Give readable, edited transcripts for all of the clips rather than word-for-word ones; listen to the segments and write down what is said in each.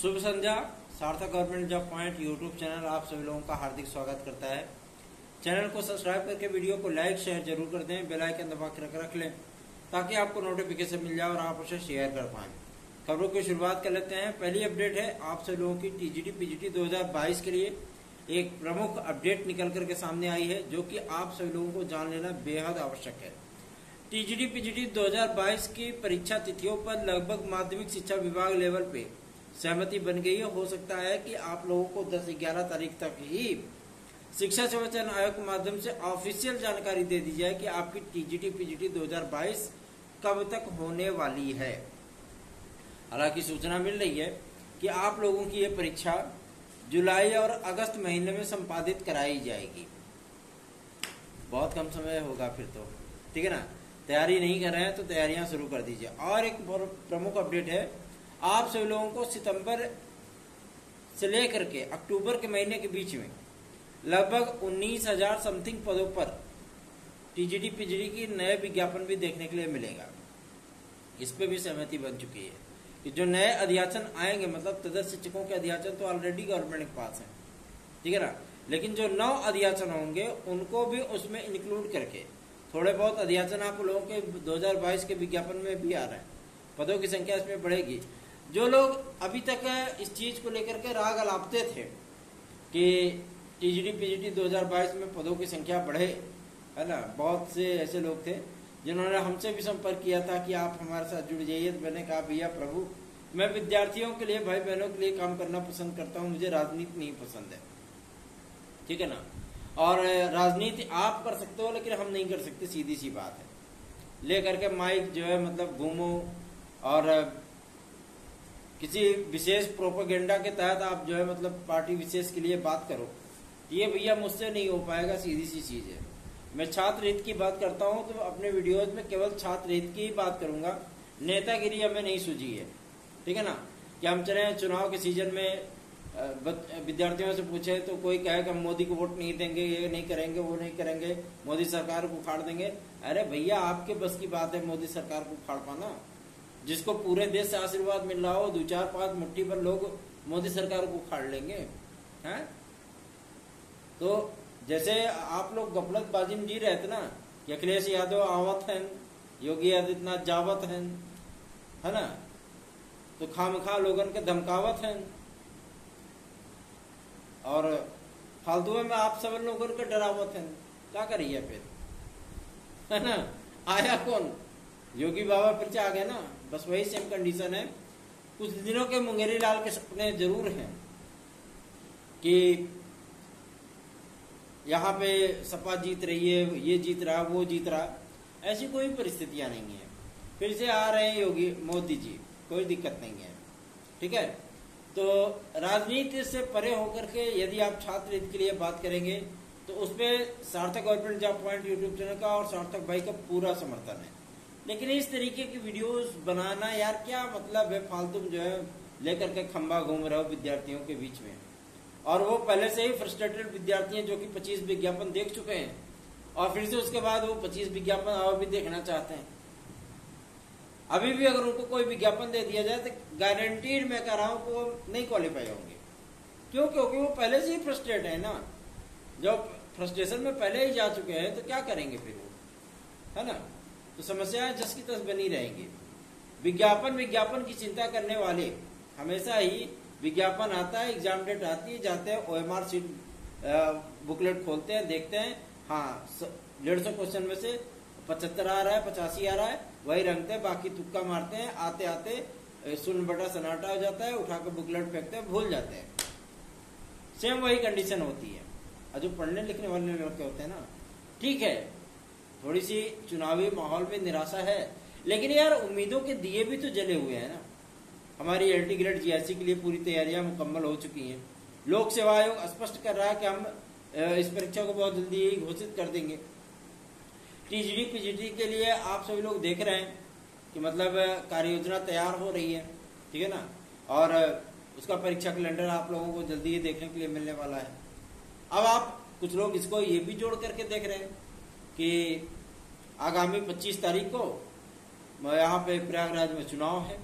शुभ संध्या। सार्थक government job point YouTube channel आप सभी लोगों का हार्दिक स्वागत करता है। चैनल को सब्सक्राइब करके वीडियो को लाइक शेयर जरूर कर दें, बेल आइकन दबा कर रख लें ताकि आपको नोटिफिकेशन मिल जाए और आप उसे शेयर कर पाएं। खबरों की शुरुआत कर लेते हैं। पहली अपडेट है आप सभी लोगों की टीजीटी पीजीटी 2022 के लिए एक प्रमुख अपडेट निकल करके सामने आई है जो कि आप सभी लोगों को जान लेना बेहद आवश्यक है। टीजीटी पीजीटी 2022 की परीक्षा तिथियों पर लगभग माध्यमिक शिक्षा विभाग लेवल पे सहमति बन गई है। हो सकता है कि आप लोगों को 10-11 तारीख तक ही शिक्षा सेवा चयन आयोग के माध्यम से ऑफिशियल जानकारी दे दी जाए कि आपकी टीजीटी पीजीटी 2022 कब तक होने वाली है। हालांकि सूचना मिल रही है कि आप लोगों की ये परीक्षा जुलाई और अगस्त महीने में संपादित कराई जाएगी। बहुत कम समय होगा फिर तो, ठीक है ना। तैयारी नहीं कर रहे हैं तो तैयारियां शुरू कर दीजिए। और एक प्रमुख अपडेट है, आप सभी लोगों को सितंबर से लेकर के अक्टूबर के महीने के बीच में लगभग 19,000 समथिंग पदों पर टीजीटी पीजीटी की नए विज्ञापन भी देखने के लिए मिलेगा। इस पे भी सहमति बन चुकी है कि जो नए अध्याचन आएंगे, मतलब तदर्थ शिक्षकों के अध्याचन तो ऑलरेडी गवर्नमेंट के पास है, ठीक है ना, लेकिन जो 9 अध्याचन होंगे उनको भी उसमें इंक्लूड करके थोड़े बहुत अध्याचन आप लोगों के 2022 के विज्ञापन में भी आ रहे हैं। पदों की संख्या इसमें बढ़ेगी। जो लोग अभी तक इस चीज को लेकर के राग अलापते थे कि टीजीटी पीजीटी 2022 में पदों की संख्या बढ़े, है ना, बहुत से ऐसे लोग थे जिन्होंने हमसे भी संपर्क किया था कि आप हमारे साथ जुड़ जाइए। तो मैंने कहा भैया प्रभु, मैं विद्यार्थियों के लिए, भाई बहनों के लिए काम करना पसंद करता हूँ, मुझे राजनीति नहीं पसंद है, ठीक है ना। और राजनीति आप कर सकते हो लेकिन हम नहीं कर सकते, सीधी सी बात है। लेकर के माइक जो है मतलब घूमो और किसी विशेष प्रोपेगेंडा के तहत आप जो है मतलब पार्टी विशेष के लिए बात करो, ये भैया मुझसे नहीं हो पाएगा, सीधी सी चीज है। मैं छात्र हित की बात करता हूं तो अपने वीडियोज में केवल छात्र हित की ही बात करूंगा। नेतागिरी हमें नहीं सूझी है, ठीक है ना। कि हम चले चुनाव के सीजन में विद्यार्थियों से पूछे तो कोई कहे कि हम मोदी को वोट नहीं देंगे, ये नहीं करेंगे, वो नहीं करेंगे, मोदी सरकार को उखाड़ देंगे। अरे भैया आपके बस की बात है मोदी सरकार को उखाड़ पाना? जिसको पूरे देश से आशीर्वाद मिल रहा हो, 2-4-5 मुट्ठी पर लोग मोदी सरकार को उखाड़ लेंगे, हैं? तो जैसे आप लोग गफलतबाजी में जी रहे थे ना कि अखिलेश यादव आवत हैं, योगी आदित्यनाथ जावत हैं, है ना, तो खामखा लोगन के धमकावत हैं और फालतू में आप सब लोगों के डरावत हैं। क्या करिए फिर, है ना। आया कौन? योगी बाबा फिर से आ गए ना, बस वही सेम कंडीशन है। कुछ दिनों के मुंगेरी लाल के सपने जरूर हैं कि यहाँ पे सपा जीत रही है, ये जीत रहा, वो जीत रहा, ऐसी कोई परिस्थितियां नहीं है। फिर से आ रहे हैं योगी मोदी जी, कोई दिक्कत नहीं है, ठीक है। तो राजनीति से परे होकर के यदि आप छात्र हित के लिए बात करेंगे तो उसपे सार्थक government job point YouTube channel का और सार्थक भाई का पूरा समर्थन है। लेकिन इस तरीके की वीडियोस बनाना यार क्या मतलब है? फालतू जो है लेकर के खंबा घूम रहे हो विद्यार्थियों के बीच में, और वो पहले से ही फ्रस्ट्रेटेड विद्यार्थी हैं जो कि 25 विज्ञापन देख चुके हैं और फिर से उसके बाद वो 25 विज्ञापन और भी देखना चाहते हैं। अभी भी अगर उनको कोई विज्ञापन दे दिया जाए तो गारंटीड मैं कह रहा हूं वो नहीं क्वालिफाई होंगे। क्यों? क्योंकि वो पहले से ही फ्रस्ट्रेट है ना। जब फ्रस्ट्रेशन में पहले ही जा चुके हैं तो क्या करेंगे फिर वो, है ना। तो समस्याएं जस की तस बनी रहेंगी। विज्ञापन की चिंता करने वाले हमेशा ही विज्ञापन आता है, एग्जाम डेट आती है, जाते हैं OMR सीट बुकलेट खोलते हैं, देखते हैं, हाँ 150 क्वेश्चन में से 75 आ रहा है, 85 आ रहा है, वही रंगते हैं, बाकी तुक्का मारते हैं, आते आते सुन बटा सन्नाटा हो जाता है, उठा के बुकलेट फेंकते हैं, भूल जाते हैं। सेम वही कंडीशन होती है। और जो पढ़ने लिखने वाले लड़के होते हैं ना, ठीक है थोड़ी सी चुनावी माहौल में निराशा है, लेकिन यार उम्मीदों के दिए भी तो जले हुए हैं ना। हमारी LT ग्रेड GRC के लिए पूरी तैयारियां मुकम्मल हो चुकी हैं। लोक सेवा आयोग स्पष्ट कर रहा है कि हम इस परीक्षा को बहुत जल्दी ही घोषित कर देंगे। टीजीटी पीजीटी के लिए आप सभी लोग देख रहे हैं कि मतलब कार्य योजना तैयार हो रही है, ठीक है ना, और उसका परीक्षा कैलेंडर आप लोगों को जल्दी ही देखने के लिए मिलने वाला है। अब आप कुछ लोग इसको ये भी जोड़ करके देख रहे हैं कि आगामी 25 तारीख को यहाँ पे प्रयागराज में चुनाव है,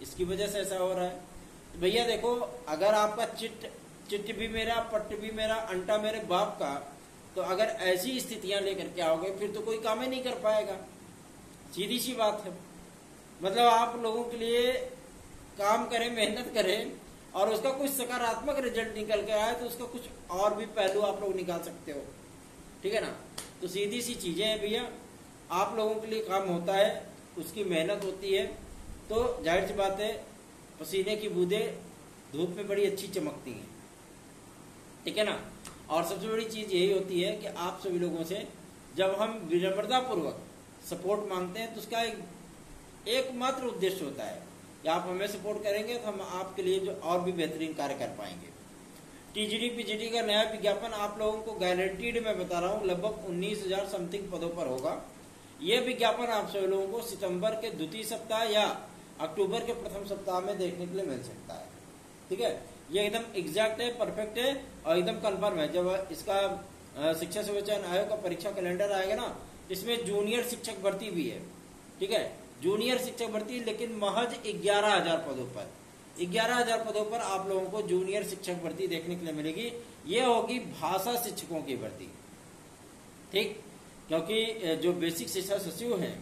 इसकी वजह से ऐसा हो रहा है। तो भैया देखो, अगर आपका चिट भी मेरा, पट्ट भी मेरा, अंटा मेरे बाप का, तो अगर ऐसी स्थितियां लेकर के आओगे फिर तो कोई काम ही नहीं कर पाएगा। सीधी सी बात है। मतलब आप लोगों के लिए काम करें, मेहनत करें और उसका कुछ सकारात्मक रिजल्ट निकल के आए तो उसका कुछ और भी पहलू आप लोग निकाल सकते हो। ठीक है ना। तो सीधी सी चीजें हैं भैया, आप लोगों के लिए काम होता है, उसकी मेहनत होती है, तो जाहिर सी बात है पसीने की बूंदें धूप में बड़ी अच्छी चमकती हैं। ठीक है ना। और सबसे बड़ी चीज यही होती है कि आप सभी लोगों से जब हम विनम्रता पूर्वक सपोर्ट मांगते हैं तो उसका एकमात्र उद्देश्य होता है कि आप हमें सपोर्ट करेंगे तो हम आपके लिए जो और भी बेहतरीन कार्य कर पाएंगे। टीजीटी पीजीटी का नया विज्ञापन आप लोगों को गारंटीड मैं बता रहा हूँ लगभग 19,000 समथिंग पदों पर होगा। यह विज्ञापन आप सभी लोगों को सितंबर के द्वितीय सप्ताह या अक्टूबर के प्रथम सप्ताह में देखने के लिए मिल सकता है। ठीक है, ये एकदम एग्जैक्ट है, परफेक्ट है और एकदम कंफर्म है। जब इसका शिक्षा सेवा चयन आयोग का परीक्षा कैलेंडर आएगा ना, इसमें जूनियर शिक्षक भर्ती भी है। ठीक है, जूनियर शिक्षक भर्ती, लेकिन महज 11,000 पदों पर, 11,000 पदों पर आप लोगों को जूनियर शिक्षक भर्ती देखने के लिए मिलेगी। ये होगी भाषा शिक्षकों की भर्ती। ठीक, क्योंकि जो बेसिक शिक्षा सचिव हैं,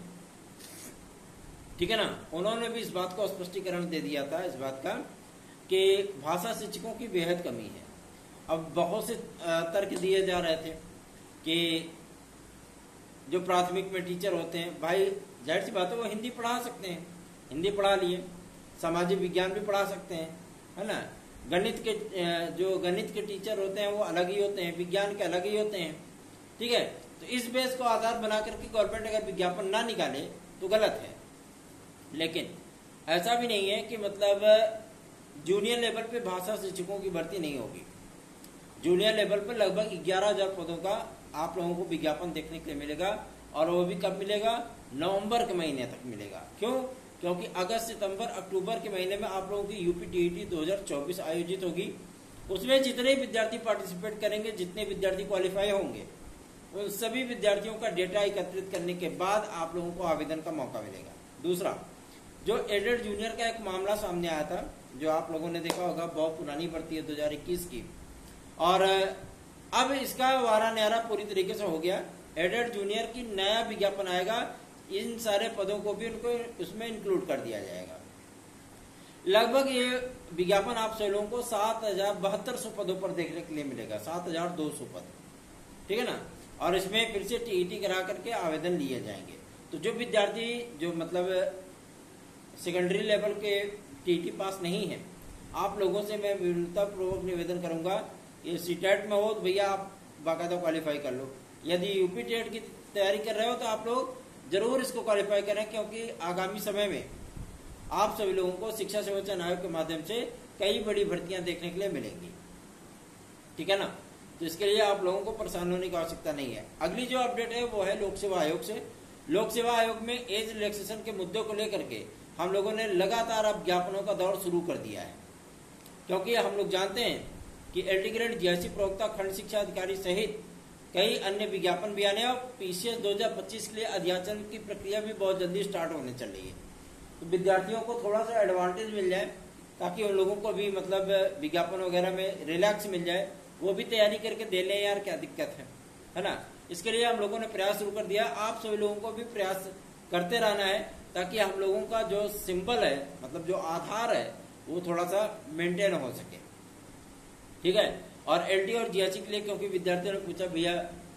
ठीक है ना, उन्होंने भी इस बात को स्पष्टीकरण दे दिया था इस बात का कि भाषा शिक्षकों की बेहद कमी है। अब बहुत से तर्क दिए जा रहे थे कि जो प्राथमिक में टीचर होते हैं, भाई जाहिर सी बात है वो हिंदी पढ़ा सकते हैं, हिंदी पढ़ा लिए, सामाजिक विज्ञान भी पढ़ा सकते हैं, है ना। गणित के जो गणित के टीचर होते हैं वो अलग ही होते हैं, विज्ञान के अलग ही होते हैं। ठीक है, तो इस बेस को आधार बना करके गवर्नमेंट अगर विज्ञापन ना निकाले तो गलत है। लेकिन ऐसा भी नहीं है कि मतलब जूनियर लेवल पे भाषा शिक्षकों की भर्ती नहीं होगी। जूनियर लेवल पर लगभग 11,000 पदों का आप लोगों को विज्ञापन देखने के लिए मिलेगा और वो भी कब मिलेगा? नवंबर के महीने तक मिलेगा। क्यों? क्योंकि अगस्त, सितंबर, अक्टूबर के महीने में आप लोगों की यूपी टीईटी 2024 आयोजित होगी। उसमें जितने विद्यार्थी पार्टिसिपेट करेंगे, जितने विद्यार्थी क्वालिफाई होंगे, उन सभी विद्यार्थियों का डेटा एकत्रित करने के बाद आप लोगों को आवेदन का मौका मिलेगा। दूसरा, जो एडेड जूनियर का एक मामला सामने आया था, जो आप लोगों ने देखा होगा, बहुत पुरानी भर्ती है 2021 की, और अब इसका वारा न्यारा पूरी तरीके से हो गया। एडेड जूनियर की नया विज्ञापन आएगा, इन सारे पदों को भी उनको उसमें इंक्लूड कर दिया जाएगा। लगभग ये विज्ञापन आप सभी लोगों को 7,7200 पदों पर देखने के लिए मिलेगा, 7,200 पद। ठीक है ना। और इसमें फिर से टीईटी करा करके आवेदन लिए जाएंगे। तो जो विद्यार्थी जो मतलब सेकेंडरी लेवल के टीईटी पास नहीं है, आप लोगों से मैं विनम्रतापूर्वक निवेदन करूंगा, ये सीटेट में हो तो भैया आप बाकायदा क्वालिफाई कर लो। यदि यूपी टेट की तैयारी कर रहे हो तो आप लोग जरूर इसको क्वालिफाई करें, क्योंकि आगामी समय में आप सभी लोगों को शिक्षा सेवा चयन आयोग के माध्यम से कई बड़ी भर्तियां देखने के लिए मिलेंगी। ठीक है ना। तो इसके लिए आप लोगों को परेशान होने की आवश्यकता नहीं है। अगली जो अपडेट है वो है लोक सेवा आयोग से। लोक सेवा आयोग में एज रिलैक्सेशन के मुद्दों को लेकर के हम लोगों ने लगातार अब ज्ञापनों का दौर शुरू कर दिया है, क्योंकि हम लोग जानते हैं कि एलटी ग्रेड जीएससी प्रवक्ता, खंड शिक्षा अधिकारी सहित कई अन्य विज्ञापन भी आने और पीसीएस 2025 के लिए अध्याचन की प्रक्रिया भी बहुत जल्दी स्टार्ट होने चल रही है। तो विद्यार्थियों को थोड़ा सा एडवांटेज मिल जाए, ताकि उन लोगों को भी मतलब विज्ञापन वगैरह में रिलैक्स मिल जाए, वो भी तैयारी करके दे लें यार, क्या दिक्कत है ना। इसके लिए हम लोगों ने प्रयास शुरू कर दिया। आप सभी लोगों को भी प्रयास करते रहना है, ताकि हम लोगों का जो सिंबल है, मतलब जो आधार है, वो थोड़ा सा मेंटेन हो सके। ठीक है। और एलटी और जीएससी के लिए, क्योंकि विद्यार्थियों ने पूछा भैया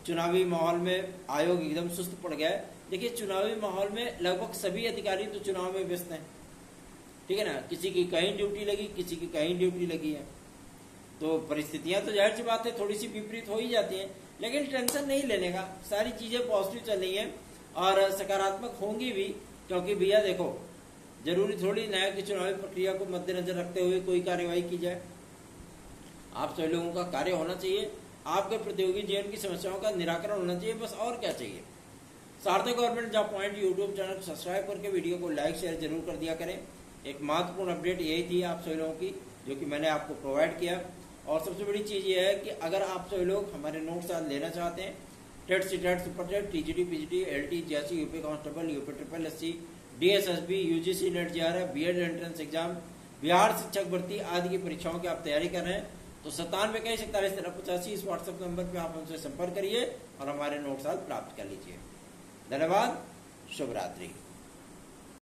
चुनावी माहौल में आयोग एकदम सुस्त पड़ गया है। देखिए, चुनावी माहौल में लगभग सभी अधिकारी तो चुनाव में व्यस्त हैं। ठीक है ना। किसी की कहीं ड्यूटी लगी, किसी की कहीं ड्यूटी लगी है, तो परिस्थितियां तो जाहिर सी बात है थोड़ी सी विपरीत हो ही जाती हैं। लेकिन टेंशन नहीं लेने का, सारी चीजें पॉजिटिव चल रही है और सकारात्मक होंगी भी, क्योंकि भैया देखो, जरूरी थोड़ी न्याय की चुनावी प्रक्रिया को मद्देनजर रखते हुए कोई कार्यवाही की जाए। आप सभी लोगों का कार्य होना चाहिए, आपके प्रतियोगी जीवन की समस्याओं का निराकरण होना चाहिए, बस और क्या चाहिए। सार्थक government job point YouTube channel को सब्सक्राइब करके वीडियो को लाइक शेयर जरूर कर दिया करें। एक महत्वपूर्ण अपडेट यही थी आप सभी लोगों की, जो कि मैंने आपको प्रोवाइड किया। और सबसे बड़ी चीज ये है कि अगर आप सभी लोग हमारे नोट्स आज लेना चाहते हैं, TET, CTET, super TET, TGT, PGT, LT, GSC, UP constable, UP triple SC, DSSB, UGC NET, JRF, BEd entrance exam, Bihar शिक्षक भर्ती आदि की परीक्षाओं की आप तैयारी कर रहे हैं तो 9721411385 इस व्हाट्सएप नंबर पे आप हमसे संपर्क करिए और हमारे नोट्स प्राप्त कर लीजिए। धन्यवाद। शुभ रात्रि।